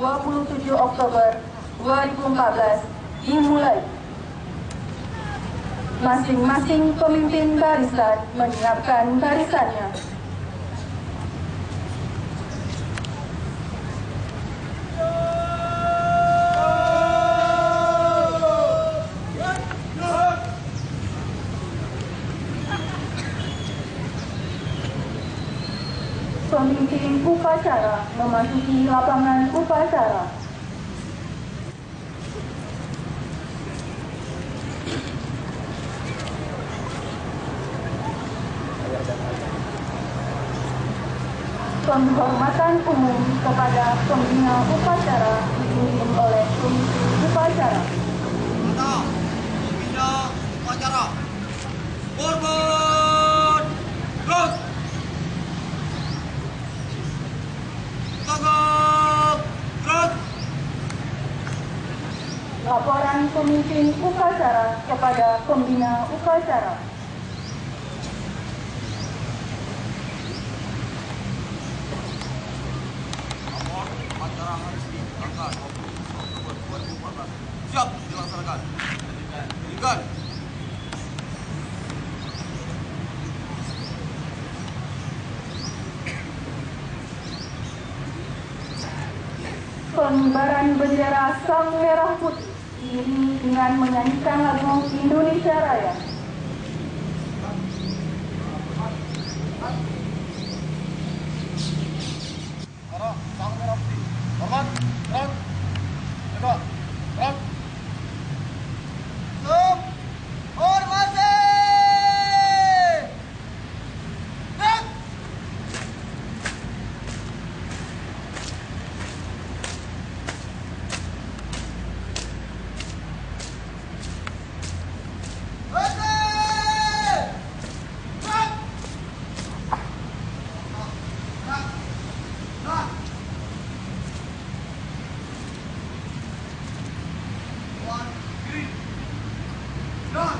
27 Oktober 2014 dimulai. Masing-masing pemimpin barisan menyiapkan barisannya. Pemimpin upacara memasuki lapangan upacara. Penghormatan umum kepada pembina upacara dipimpin oleh pemimpin upacara. Pembina upacara. Korban terus. Tanggap terus. Laporan pemimpin upacara kepada pembina upacara. Upacara harus diangkat 20 Oktober 2014. Siap dilaksanakan. Dirikan. Pengibaran bendera Sang Merah Putih diiringi dengan menyanyikan lagu Indonesia Raya. Arah Sang Merah Putih. Hormat. Gerak. Tegak. Gerak. Stop. Hormati. Gerak.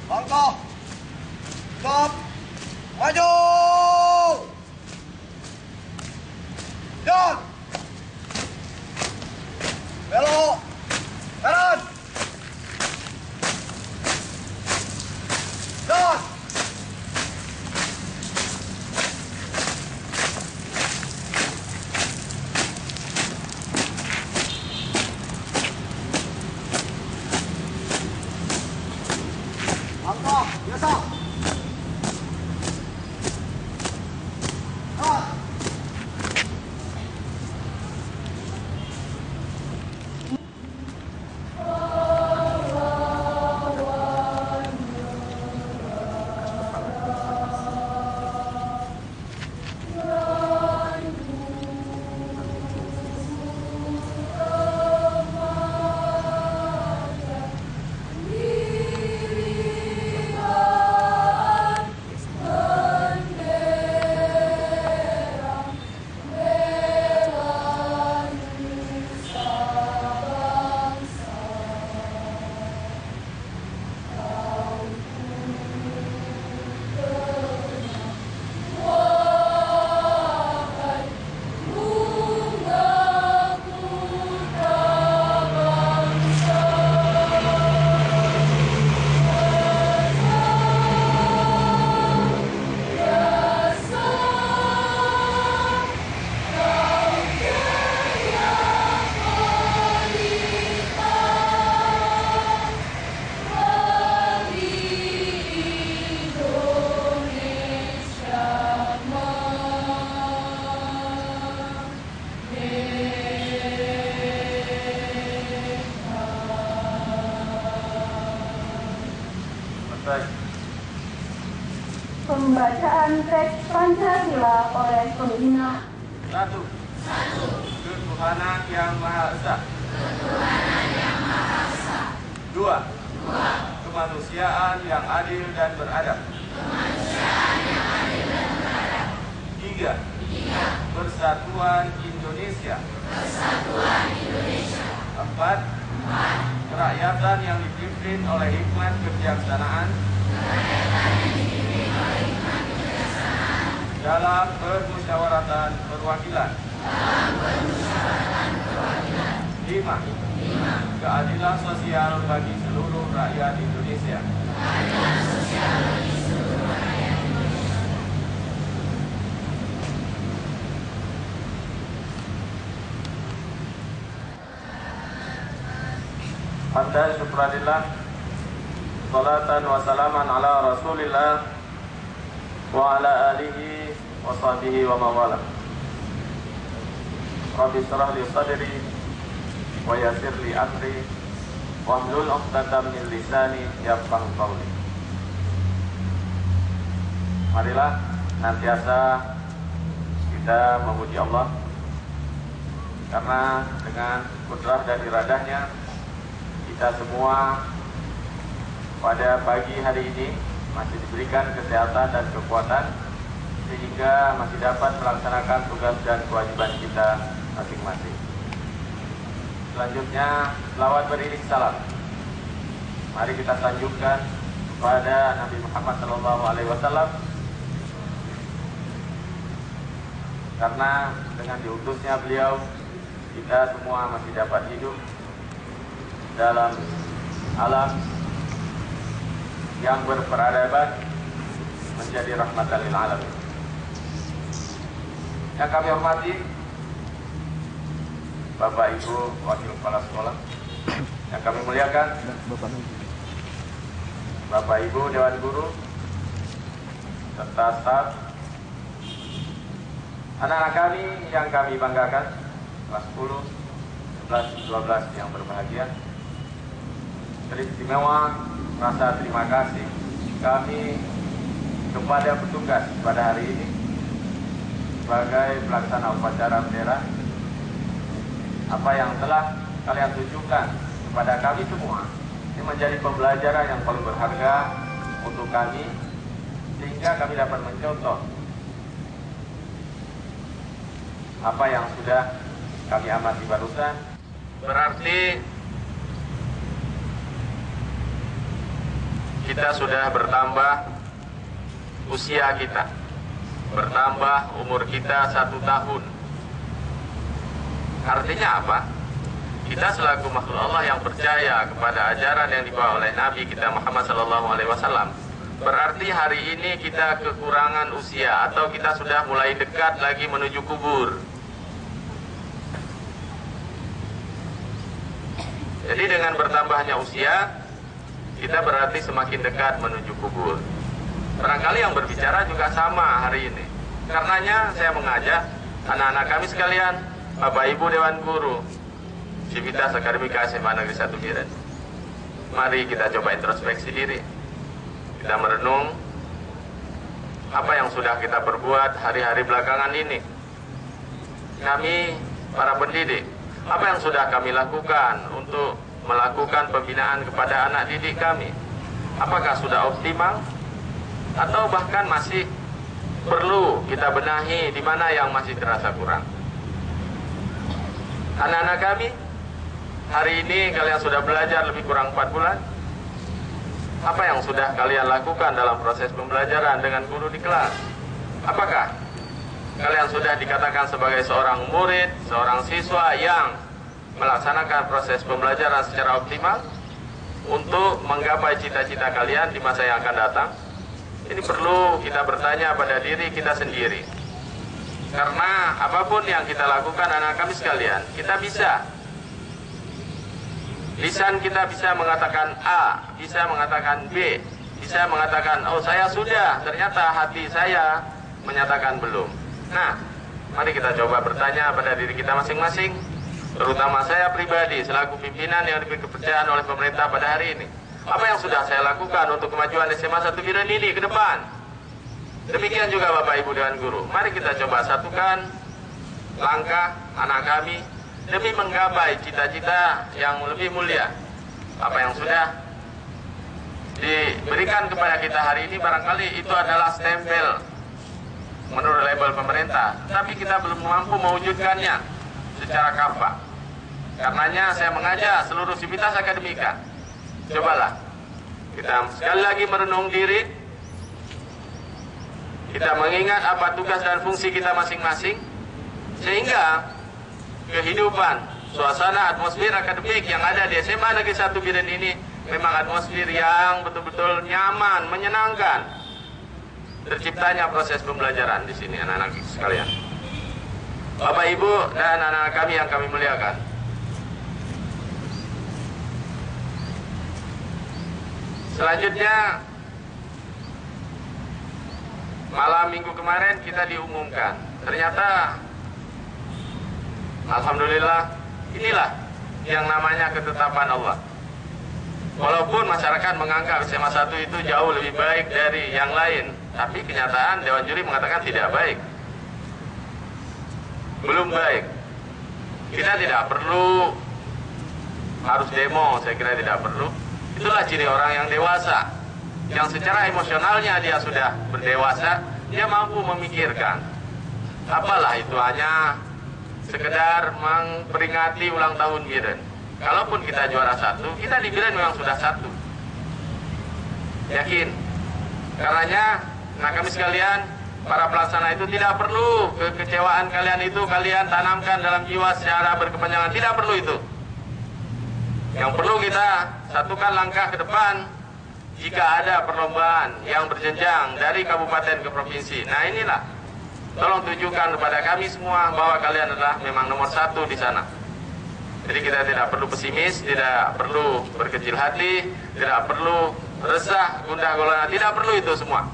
Langkah. Stop. Maju. Dan. Belok. Kanan. Dan. Langkah biasa. Pembacaan teks Pancasila oleh pembina. 1. Ketuhanan yang Maha Esa. 2. Kemanusiaan yang adil dan beradab. 3. Persatuan Indonesia. 4. Kerakyatan yang dipimpin oleh hikmat kebijaksanaan. dalam permusyawaratan perwakilan. 5. Keadilan sosial bagi seluruh rakyat Indonesia. Hamdan syukranillah, salatan wa salaman ala rasulillah wa ala alihi wa sahbihi wa mawala. Rabbi syrah li sadri wa yassir li amri wa hlul 'uqdatam min lisani yafqahu qawli. Marilah senantiasa kita memuji Allah, karena dengan kudrah dan iradahnya kita semua pada pagi hari ini masih diberikan kesehatan dan kekuatan sehingga masih dapat melaksanakan tugas dan kewajiban kita masing-masing. Selanjutnya, selawat beriring salam mari kita sanjungkan pada Nabi Muhammad SAW, karena dengan diutusnya beliau kita semua masih dapat hidup dalam alam yang berperadaban, menjadi rahmatan lil alamin. Yang kami hormati Bapak Ibu Wakil Kepala Sekolah, yang kami muliakan Bapak Ibu Dewan Guru serta staf, anak-anak kami yang kami banggakan, kelas 10, 11, 12 yang berbahagia. Teristimewa rasa terima kasih kami kepada petugas pada hari ini sebagai pelaksana upacara bendera. Apa yang telah kalian tunjukkan kepada kami semua ini menjadi pembelajaran yang paling berharga untuk kami, sehingga kami dapat mencontoh apa yang sudah kami amati barusan. Berarti kita sudah bertambah usia kita, bertambah umur kita 1 tahun. Artinya apa? Kita selaku makhluk Allah yang percaya kepada ajaran yang dibawa oleh Nabi kita Muhammad SAW, berarti hari ini kita kekurangan usia, atau kita sudah mulai dekat lagi menuju kubur. Jadi dengan bertambahnya usia, kita berarti semakin dekat menuju kubur. Barangkali yang berbicara juga sama hari ini. Karenanya saya mengajak anak-anak kami sekalian, Bapak Ibu Dewan Guru, Civitas Akademika SMA Negeri 1 Biren. Mari kita coba introspeksi diri. Kita merenung apa yang sudah kita perbuat hari-hari belakangan ini. Kami para pendidik, apa yang sudah kami lakukan untuk melakukan pembinaan kepada anak didik kami? Apakah sudah optimal? Atau bahkan masih perlu kita benahi di mana yang masih terasa kurang? Anak-anak kami, hari ini kalian sudah belajar lebih kurang 4 bulan. Apa yang sudah kalian lakukan dalam proses pembelajaran dengan guru di kelas? Apakah kalian sudah dikatakan sebagai seorang murid, seorang siswa yang melaksanakan proses pembelajaran secara optimal untuk menggapai cita-cita kalian di masa yang akan datang? Ini perlu kita bertanya pada diri kita sendiri. Karena apapun yang kita lakukan anak kami sekalian, kita bisa. Lisan kita bisa mengatakan A, bisa mengatakan B, bisa mengatakan, oh saya sudah, ternyata hati saya menyatakan belum. Nah, mari kita coba bertanya pada diri kita masing-masing, terutama saya pribadi selaku pimpinan yang diberi kepercayaan oleh pemerintah pada hari ini. Apa yang sudah saya lakukan untuk kemajuan SMA 1 Biren ini ke depan? Demikian juga Bapak Ibu Dewan Guru. Mari kita coba satukan langkah anak kami demi menggapai cita-cita yang lebih mulia. Apa yang sudah diberikan kepada kita hari ini barangkali itu adalah stempel menurut label pemerintah, tapi kita belum mampu mewujudkannya secara kafah. Karenanya saya mengajak seluruh Civitas Akademika, cobalah kita sekali lagi merenung diri, kita mengingat apa tugas dan fungsi kita masing-masing, sehingga kehidupan, suasana, atmosfer akademik yang ada di SMA Negeri 1 Biren ini memang atmosfer yang betul-betul nyaman, menyenangkan. Terciptanya proses pembelajaran di sini, anak-anak sekalian. Bapak, Ibu, dan anak-anak kami yang kami muliakan. Selanjutnya, malam minggu kemarin kita diumumkan. Ternyata, alhamdulillah, inilah yang namanya ketetapan Allah. Walaupun masyarakat menganggap SMA 1 itu jauh lebih baik dari yang lain, tapi kenyataan Dewan Juri mengatakan tidak baik. Belum baik. Kita tidak perlu harus demo, saya kira tidak perlu. Itulah ciri orang yang dewasa, yang secara emosionalnya dia sudah berdewasa, dia mampu memikirkan. Apalah itu hanya sekedar memperingati ulang tahun Biren. Kalaupun kita juara 1, kita di Biren memang sudah 1. Yakin. Karenanya, nah kami sekalian, para pelaksana itu tidak perlu kekecewaan kalian itu kalian tanamkan dalam jiwa secara berkepanjangan. Tidak perlu itu. Yang perlu kita satukan langkah ke depan jika ada perlombaan yang berjenjang dari kabupaten ke provinsi. Nah inilah, tolong tunjukkan kepada kami semua bahwa kalian adalah memang nomor 1 di sana. Jadi kita tidak perlu pesimis, tidak perlu berkecil hati, tidak perlu resah, gundah gulana, tidak perlu itu semua.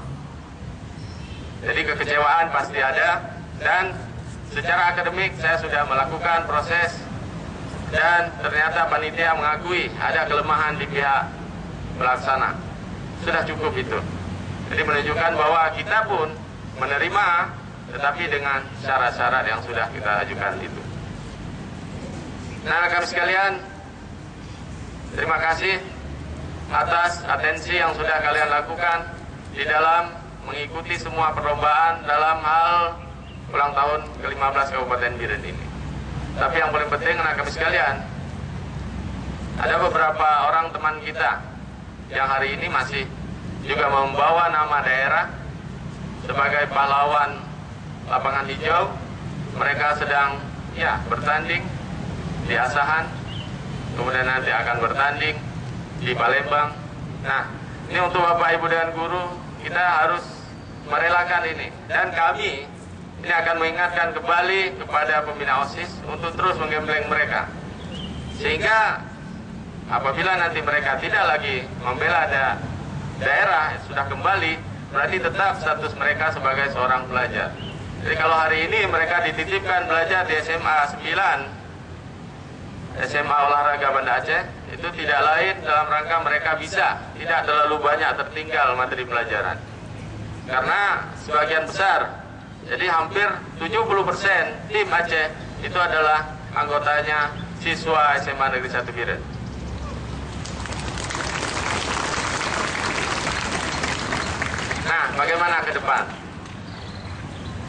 Jadi kekecewaan pasti ada, dan secara akademik saya sudah melakukan proses dan ternyata panitia mengakui ada kelemahan di pihak pelaksana. Sudah cukup itu. Jadi menunjukkan bahwa kita pun menerima, tetapi dengan syarat-syarat yang sudah kita ajukan itu. Nah, kami sekalian, terima kasih atas atensi yang sudah kalian lakukan di dalam mengikuti semua perlombaan dalam hal ulang tahun ke-15 Kabupaten Biren ini. Tapi yang paling penting, anak kami sekalian, ada beberapa orang teman kita yang hari ini masih juga membawa nama daerah sebagai pahlawan lapangan hijau. Mereka sedang bertanding di Asahan, kemudian nanti akan bertanding di Palembang. Nah, ini untuk Bapak, Ibu, dan guru, kita harus merelakan ini. Dan kami ini akan mengingatkan kembali kepada pembina OSIS untuk terus menggembleng mereka. Sehingga apabila nanti mereka tidak lagi membela daerah, sudah kembali, berarti tetap status mereka sebagai seorang pelajar. Jadi kalau hari ini mereka dititipkan belajar di SMA 9, SMA Olahraga Banda Aceh, itu tidak lain dalam rangka mereka bisa tidak terlalu banyak tertinggal materi pelajaran. Karena sebagian besar, jadi hampir 70% tim Aceh itu adalah anggotanya siswa SMA Negeri 1 Biren. Nah, bagaimana ke depan?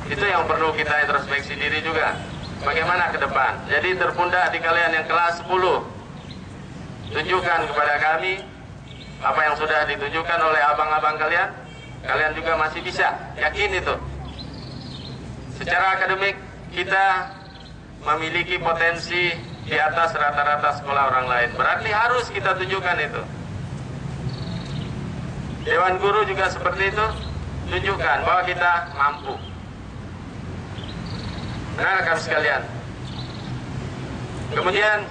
Itu yang perlu kita introspeksi diri juga. Bagaimana ke depan? Jadi terpundak di kalian yang kelas 10. Tunjukkan kepada kami apa yang sudah ditunjukkan oleh abang-abang kalian. Kalian juga masih bisa. Yakin itu. Secara akademik kita memiliki potensi di atas rata-rata sekolah orang lain. Berarti harus kita tunjukkan itu. Dewan Guru juga seperti itu. Tunjukkan bahwa kita mampu. Nah, kami sekalian. Kemudian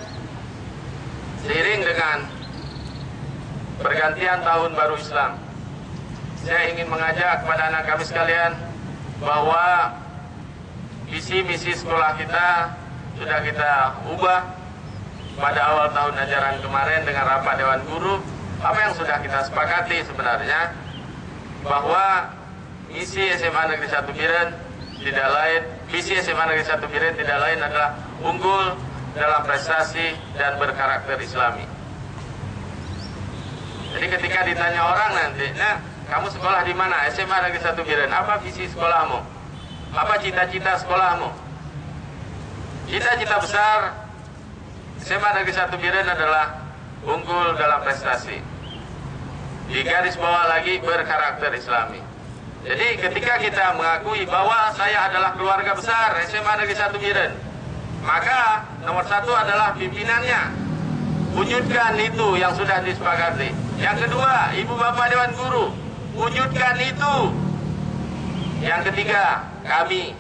seiring dengan pergantian tahun baru Islam, saya ingin mengajak kepada anak kami sekalian bahwa visi misi sekolah kita sudah kita ubah pada awal tahun ajaran kemarin dengan rapat Dewan Guru. Apa yang sudah kita sepakati sebenarnya, bahwa misi SMA Negeri 1 Biren tidak lain, visi SMA Negeri 1 Biren tidak lain adalah unggul dalam prestasi dan berkarakter Islami. Jadi ketika ditanya orang nanti, nah kamu sekolah di mana? SMA Negeri 1 Biren. Apa visi sekolahmu? Apa cita-cita sekolahmu? Cita-cita besar SMA Negeri 1 Biren adalah unggul dalam prestasi. Di garis bawah lagi berkarakter Islami. Jadi ketika kita mengakui bahwa saya adalah keluarga besar SMA Negeri 1 Biren, maka nomor satu adalah pimpinannya. Wujudkan itu yang sudah disepakati. Yang kedua, ibu bapak dewan guru, wujudkan itu. Yang ketiga, kami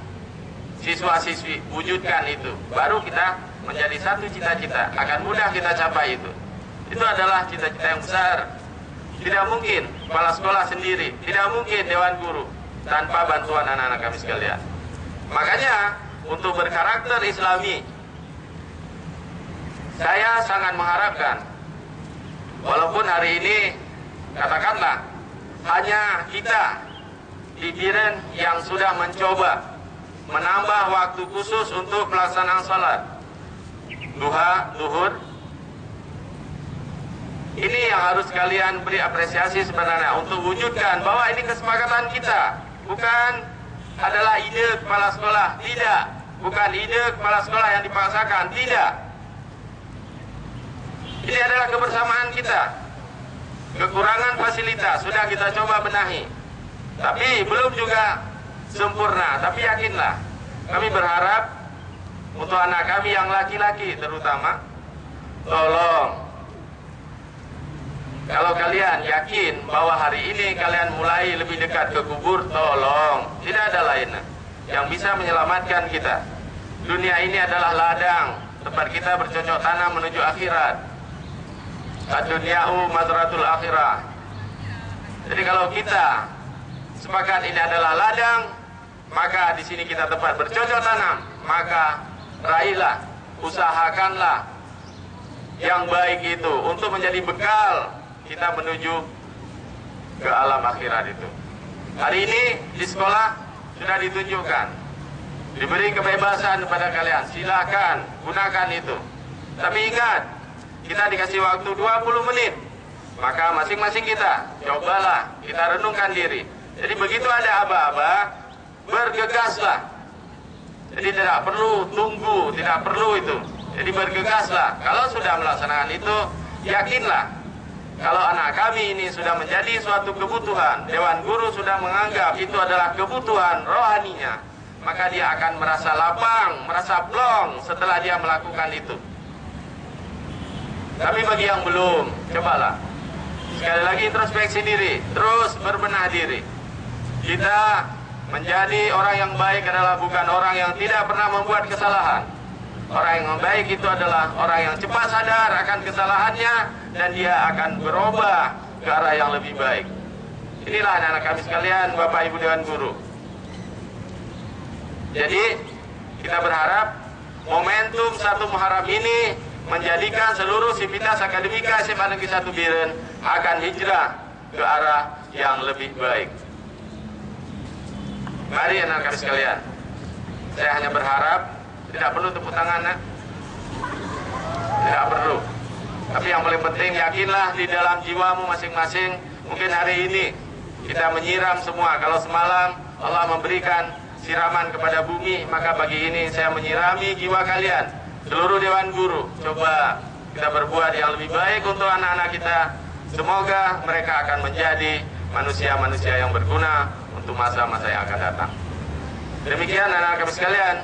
siswa-siswi, wujudkan itu. Baru kita menjadi satu cita-cita, akan mudah kita capai itu. Itu adalah cita-cita yang besar. Tidak mungkin kepala sekolah sendiri, tidak mungkin dewan guru tanpa bantuan anak-anak kami sekalian. Makanya untuk berkarakter Islami, saya sangat mengharapkan, walaupun hari ini katakanlah hanya kita di Biren yang sudah mencoba menambah waktu khusus untuk pelaksanaan salat duha, zuhur. Ini yang harus kalian beri apresiasi sebenarnya untuk wujudkan bahwa ini kesepakatan kita, bukan adalah ide kepala sekolah, tidak, bukan ide kepala sekolah yang dipaksakan, tidak. Ini adalah kebersamaan kita. Kekurangan fasilitas sudah kita coba benahi, tapi belum juga sempurna. Tapi yakinlah, kami berharap untuk anak kami yang laki-laki terutama, tolong, kalau kalian yakin bahwa hari ini kalian mulai lebih dekat ke kubur, tolong, tidak ada lain yang bisa menyelamatkan kita. Dunia ini adalah ladang tempat kita bercocok tanam menuju akhirat. Ad-dunya'u mazratul akhirah. Jadi kalau kita sepakat ini adalah ladang, maka di sini kita tempat bercocok tanam, maka raihlah, usahakanlah yang baik itu untuk menjadi bekal kita menuju ke alam akhirat itu. Hari ini di sekolah sudah ditunjukkan, diberi kebebasan kepada kalian, silakan gunakan itu. Tapi ingat, kita dikasih waktu 20 menit, maka masing-masing kita cobalah, kita renungkan diri. Jadi begitu ada aba-aba, bergegaslah. Jadi tidak perlu tunggu, tidak perlu itu. Jadi bergegaslah. Kalau sudah melaksanakan itu, yakinlah, kalau anak kami ini sudah menjadi suatu kebutuhan, dewan guru sudah menganggap itu adalah kebutuhan rohaninya, maka dia akan merasa lapang, merasa plong setelah dia melakukan itu. Tapi bagi yang belum, cobalah. Sekali lagi introspeksi diri, terus berbenah diri. Kita menjadi orang yang baik adalah bukan orang yang tidak pernah membuat kesalahan. Orang yang baik itu adalah orang yang cepat sadar akan kesalahannya dan dia akan berubah ke arah yang lebih baik. Inilah anak-anak kami sekalian, Bapak Ibu Dewan Guru. Jadi kita berharap momentum 1 Muharram ini menjadikan seluruh sivitas akademika SMA Negeri 1 Biren akan hijrah ke arah yang lebih baik. Mari anak-anak kami sekalian, saya hanya berharap tidak perlu tepuk tangan, tidak perlu. Tapi yang paling penting, yakinlah di dalam jiwamu masing-masing. Mungkin hari ini kita menyiram semua. Kalau semalam Allah memberikan siraman kepada bumi, maka pagi ini saya menyirami jiwa kalian, seluruh dewan guru. Coba kita berbuat yang lebih baik untuk anak-anak kita. Semoga mereka akan menjadi manusia-manusia yang berguna untuk masa-masa yang akan datang. Demikian anak-anak kami sekalian,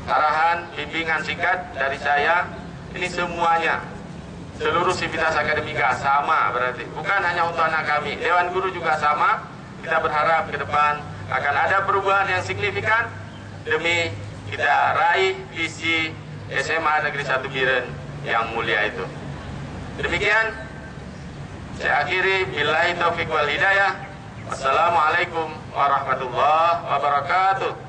arahan bimbingan singkat dari saya. Ini semuanya, seluruh sivitas akademika sama berarti, bukan hanya untuk anak kami, dewan guru juga sama. Kita berharap ke depan akan ada perubahan yang signifikan demi kita raih visi SMA Negeri 1 Biren yang mulia itu. Demikian saya akhiri, billahi taufiq wal hidayah. Wassalamualaikum warahmatullahi wabarakatuh.